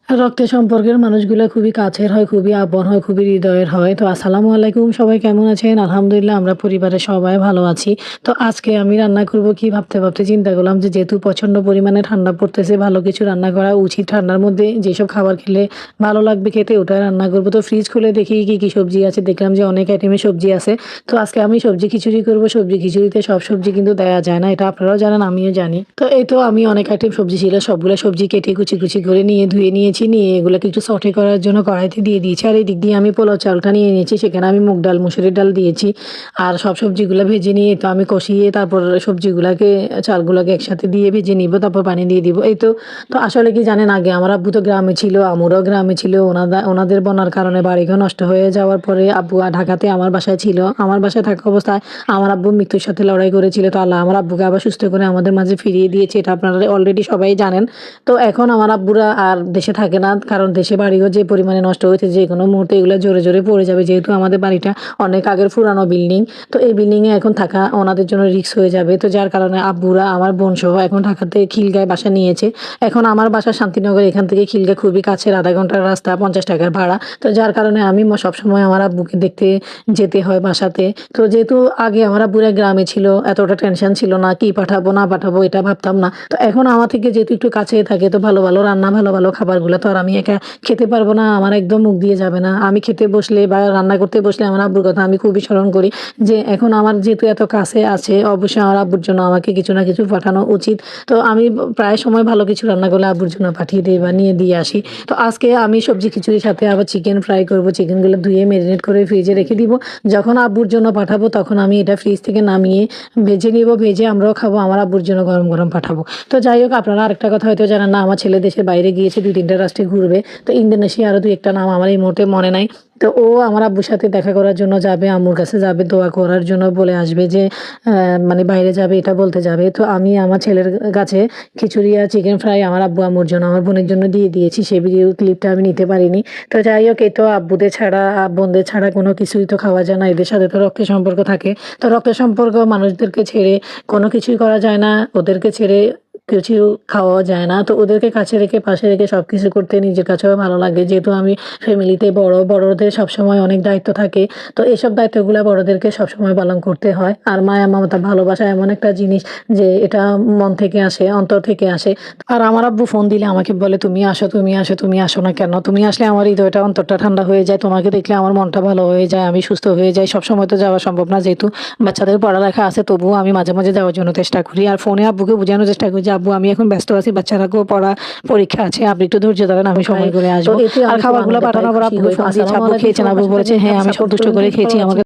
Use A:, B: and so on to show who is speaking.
A: রক্তের সম্পর্কের মানুষগুলো খুবই কাছের হয়, খুবই আপন হয়, খুবই হৃদয়ের হয়। তো আসসালামু আলাইকুম, সবাই কেমন আছেন? আলহামদুলিল্লাহ আমরা পরিবারের সবাই ভালো আছি। তো আজকে আমি রান্না করব কি ভাবতে চিন্তা করলাম যে যেহেতু প্রচণ্ড পরিমাণে ঠান্ডা পড়তেছে, ভালো কিছু রান্না করা উচিত। ঠান্ডার মধ্যে যেসব খাবার খেলে ভালো লাগবে খেতে ওটাই রান্না করব। তো ফ্রিজ খুলে দেখি কি সবজি আছে, দেখলাম যে অনেক আইটেমের সবজি আছে। তো আজকে আমি সবজি খিচুড়ি করব। সবজি খিচুড়িতে সব সবজি কিন্তু দেয়া যায় না, এটা আপনারাও জানেন, আমিও জানি। তো এই তো আমি অনেক আইটেম সবজি ছিল, সবগুলো সবজি কেটে কুচি করে নিয়ে ধুয়ে নিয়েছি। নিয়ে এগুলোকে একটু সটে করার জন্য কড়াইতে দিয়ে দিয়েছি। আর এদিক দিয়ে আমি পোলাও চালটা নিয়ে নিয়েছি, সেখানে আমি মুগ ডাল মুসুরির ডাল দিয়েছি। আর সব সবজিগুলো ভেজে নিয়ে তো আমি কষিয়ে তারপর সবজিগুলোকে চালগুলোকে একসাথে দিয়ে ভেজে নিব, তারপর পানি দিয়ে দিব। এই তো। তো আসলে কি জানেন, আগে আমার আব্বু তো গ্রামে ছিল, আমরাও গ্রামে ছিল। ওনাদের বন্যার কারণে বাড়িঘর নষ্ট হয়ে যাওয়ার পরে আব্বু ঢাকাতে আমার বাসায় ছিল। আমার বাসায় থাকা অবস্থায় আমার আব্বু মৃত্যুর সাথে লড়াই করেছিল। তো আল্লাহ আমার আব্বুকে আবার সুস্থ করে আমাদের মাঝে ফিরিয়ে দিয়েছে, এটা আপনারা অলরেডি সবাই জানেন। তো এখন আমার আব্বুরা আর দেশে থাকে না, কারণ দেশে বাড়িও যে পরিমাণে নষ্ট হয়েছে, যে কোনো মুহূর্তে এগুলো জোরে জোরে পড়ে যাবে। যেহেতু আমাদের বাড়িটা অনেক আগের পুরানো বিল্ডিং, তো এই বিল্ডিংয়ে এখন থাকা ওনাদের জন্য রিস্ক হয়ে যাবে। তো যার কারণে আব্বুরা আমার বোন সহ এখন ঢাকাতে খিলগাঁয় বাসা নিয়েছে। এখন আমার বাসা শান্তিনগর, এখান থেকে খিলগাঁও খুবই কাছের, আধা ঘন্টার রাস্তা, 50 টাকার ভাড়া। তো যার কারণে আমি সবসময় আমার আব্বুকে দেখতে যেতে হয় বাসাতে। তো যেহেতু আগে আমার আব্বুরা গ্রামে ছিল, এতটা টেনশন ছিল না, কি পাঠাবো না পাঠাবো এটা ভাবতাম না। তো এখন আমার থেকে যেহেতু একটু কাছে থাকে, তো ভালো ভালো রান্না, ভালো ভালো খাবারগুলো তো আর আমি একা খেতে পারবো না, আমার একদম মুখ দিয়ে যাবে না। আমি খেতে বসলে বা রান্না করতে বসলে আমার আব্বুর কথা আমি খুবই স্মরণ করি, যে এখন আমার যেহেতু এত কাছে আছে, অবশ্যই আমার আব্বুর জন্য আমাকে কিছু না কিছু পাঠানো উচিত। তো আমি প্রায় সময় ভালো কিছু রান্না করলে আব্বুর জন্য পাঠিয়ে দিই বা নিয়ে দিয়ে আসি। তো আজকে আমি সবজি খিচুড়ির সাথে আবার চিকেন ফ্রাই করবো। চিকেনগুলো ধুয়ে ম্যারিনেট করে ফ্রিজে রেখে দিব। যখন আব্বুর জন্য পাঠাবো তখন আমি এটা ফ্রিজ থেকে নামিয়ে ভেজে নিব, ভেজে আমরাও খাবো, আমার আব্বুর জন্য গরম গরম পাঠাবো। তো যাই হোক, আপনারা আরেকটা কথা হয়তো জানেন না, আমার ছেলে দেশের বাইরে গিয়েছে, 2-3টা রাষ্ট্রে ঘুরবে। তো ইন্দোনেশিয়া আরও 2-একটা নাম আমার এই মুহূর্তে মনে নাই। তো ও আমার আব্বুর সাথে দেখা করার জন্য যাবে, আম্মুর কাছে যাবে, দোয়া করার জন্য বলে আসবে, যে মানে বাইরে যাবে এটা বলতে যাবে। তো আমি আমার ছেলের কাছে খিচুড়ি আর চিকেন ফ্রাই আমার আব্বু আম্মুর জন্য, আমার বোনের জন্য দিয়ে দিয়েছি। সেই ভিডিও ক্লিপটা আমি নিতে পারিনি। তো যাই হোক, এই তো আব্বুদের ছাড়া, বোনদের ছাড়া কোনো কিছুই তো খাওয়া যায় না, এদের সাথে তো রক্তের সম্পর্ক থাকে। তো রক্তের সম্পর্ক মানুষদেরকে ছেড়ে কোনো কিছুই করা যায় না, ওদেরকে ছেড়ে কিছু খাওয়াও যায় না। তো ওদেরকে কাছে রেখে পাশে রেখে সব কিছু করতে নিজের কাছেও ভালো লাগে। যেহেতু আমি ফ্যামিলিতে বড়, বড়দের সবসময় অনেক দায়িত্ব থাকে। তো এইসব দায়িত্বগুলো বড়দেরকে সবসময় পালন করতে হয়। আর মায়া মমতা ভালোবাসা এমন একটা জিনিস যে এটা মন থেকে আসে, অন্তর থেকে আসে। আর আমার আব্বু ফোন দিলে আমাকে বলে, তুমি আসো, তুমি আসো, তুমি আসো না কেন? তুমি আসলে আমার হৃদয়টা, অন্তরটা ঠান্ডা হয়ে যায়, তোমাকে দেখলে আমার মনটা ভালো হয়ে যায়, আমি সুস্থ হয়ে যাই। সবসময় তো যাওয়া সম্ভব না, যেহেতু বাচ্চাদের পড়ালেখা আছে, তবুও আমি মাঝে মাঝে যাওয়ার জন্য চেষ্টা করি। আর ফোনে আব্বুকে বোঝানোর চেষ্টা করি যে আব্বু আমি এখন ব্যস্ত আছি, বাচ্চারাকেও পরীক্ষা আছে, আপনি একটু ধৈর্য ধরেন, আমি সময় করে আসবো। আর খাবারগুলো পাঠানোর পর আব্বুকে ফোন দিয়েছে, আব্বু খেয়েছেন? আব্বু বলেছে হ্যাঁ আমি সন্তুষ্ট করে খেয়েছি, আমাকে